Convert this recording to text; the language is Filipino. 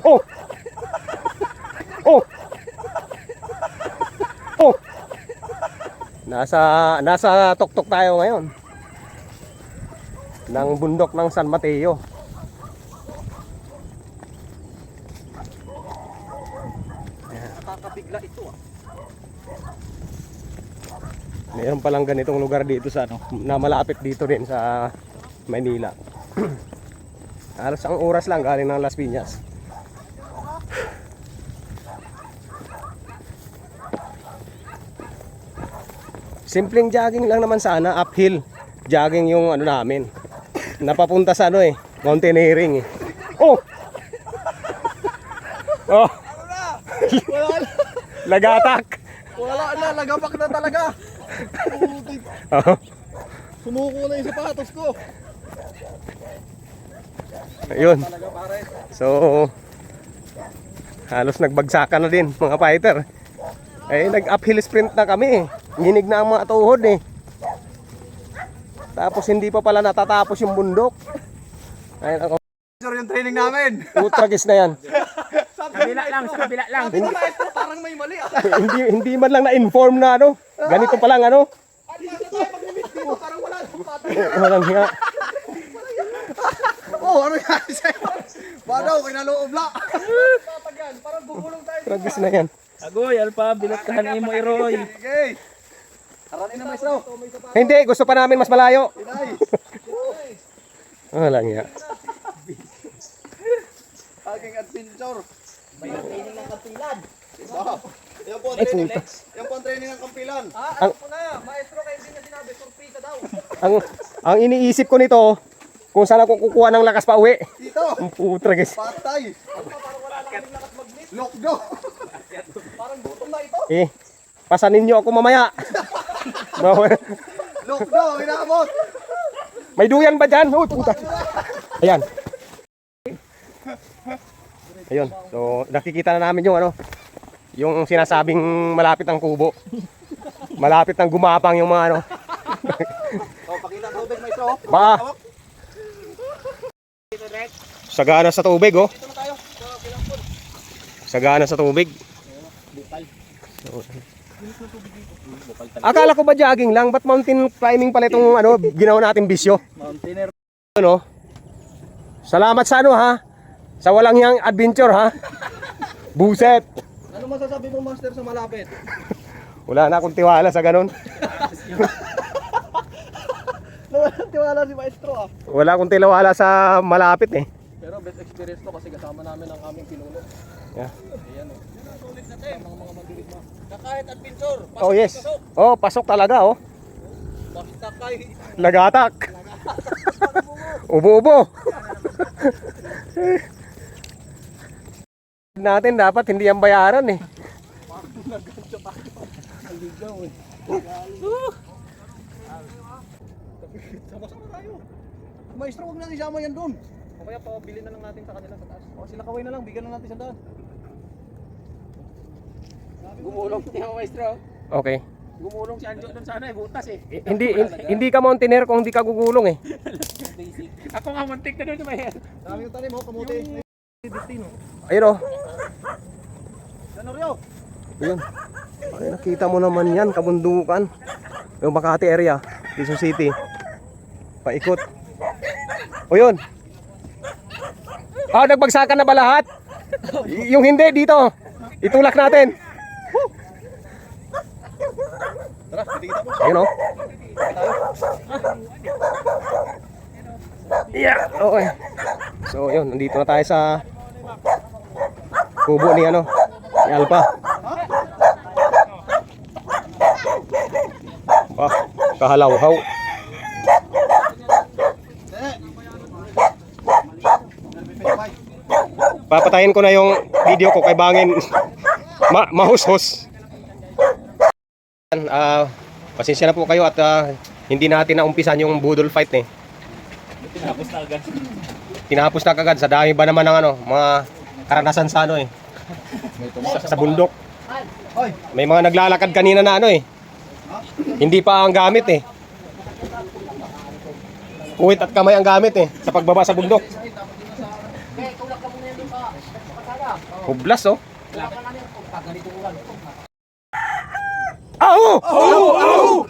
Oh! Oh! Oh! Nasa tuktok tayo ngayon ng bundok ng San Mateo. Nakakabigla ito ah. Mayroon palang ganitong lugar dito sa na malapit dito rin sa Maynila. Halos ang oras lang galing ng Las Piñas. Simpleng jogging lang naman sana, uphill jogging yung ano namin. Napapunta sa ano mountaineering Oh! Oh! Wala na. Lagatak. Wala na. Lagapak na talaga. Oh. Sumuko na yung sapatos ko. Ayun. Talaga pare. So halos nagbagsakan na din mga fighter. Nag-uphill sprint na kami. Nginig na ang mga tuhod Tapos hindi pa pala natatapos yung bundok. Ayun ako. Sir, yung training namin. Utragis na yan. Sa kabila lang. Sabi ko maestro, parang may mali ah. hindi man lang na-inform na ganito pa lang Ano tayo mag-limit dito? Parang wala nang patay. Walang nga. Oh, ano yan sa'yo? Badaw, kinaloob la. Tatagyan, parang gugulong tayo. Utragis na yan. Agoy, alpa, bilatahan mo Iroy. Okay. Aranin na maestro. Hindi, gusto pa namin mas malayo. Inay. Walang nga. Aking adventure. May training ng kapilan. Yan po ang Ay, training. puta. Yan po ang training ng kampilan. Ang, Maestro, kayo din niya sinabi, surpresa daw. ang iniisip ko nito, kung saan ako kukuha ng lakas pa uwi. Dito. Ang putragis. Patay. Parang wala na kaming lakas mag-miss. Lockdo. Parang gutom na ito. Pasanin nyo ako mamaya. Lockdo, inaabot. May duyan ba dyan? Oh, puta. Ayan. Ayun. So, nakikita na namin yung yung sinasabing malapit ang kubo. Malapit ang gumapang yung mga Oh, pakita ang tubig, maestro. Baka. Sagana sa tubig, oh. Dito na tayo. Kilampon. Sagana sa tubig. So, akala ko ba jogging lang? Ba't mountain climbing pala itong ginawa natin bisyo? Mountaineer. Salamat sa ha? Sa walang yang adventure ha? Buset! Ano masasabi mo, master, sa malapit? Wala na akong tiwala sa ganun. Nawalan tiwala si maestro ah. Wala akong tiwala sa malapit Pero best experience to kasi kasama namin ang aming pinuno. Yeah. Ayan oh. Sulit natin. Mga mandilig mo. Kahit adventure. Oh yes. Oh, pasok talaga oh. Basta kay Lagatak. Ubo-ubo. Natin dapat hindi yan bayaran sama-sama tayo. Maestro, wag natin isama yan doon. O kaya pabili na lang natin sa kanila sa taas. O sila kaway na lang, bigyan na natin sa daan. Gumulong niya maestro. Okay. Gumulong si Anjo doon sana butas Hindi ka mountaineer kung hindi ka gugulong Ako nga muntik na doon may. Dami yung tanim, kamuti. Ayun oh. Ano Rio? Ayun. Ay, nakita mo naman yan, kabundukan. Yung Makati area, Quezon City. Paikot. O yun. Nagbagsakan na ba lahat? Yung hindi, dito. Itulak natin. Tara, kita mo. Ayun oh. Yeah, okay. So yun, nandito na tayo sa kubo ni ni Alpha. Kahalaw-haw. Papatayin ko na yung video ko kay Bangin. Mahus-hus. Pasensya na po kayo at hindi natin naumpisan yung budol fight Tinapos na kagad sa dami ba naman ng mga karanasan sa sa bundok. May mga naglalakad kanina na hindi pa ang gamit Kuwit at kamay ang gamit sa pagbaba sa bundok. Hublas oh. Wala ka lang pag ganito ulan. Au! Au! Au!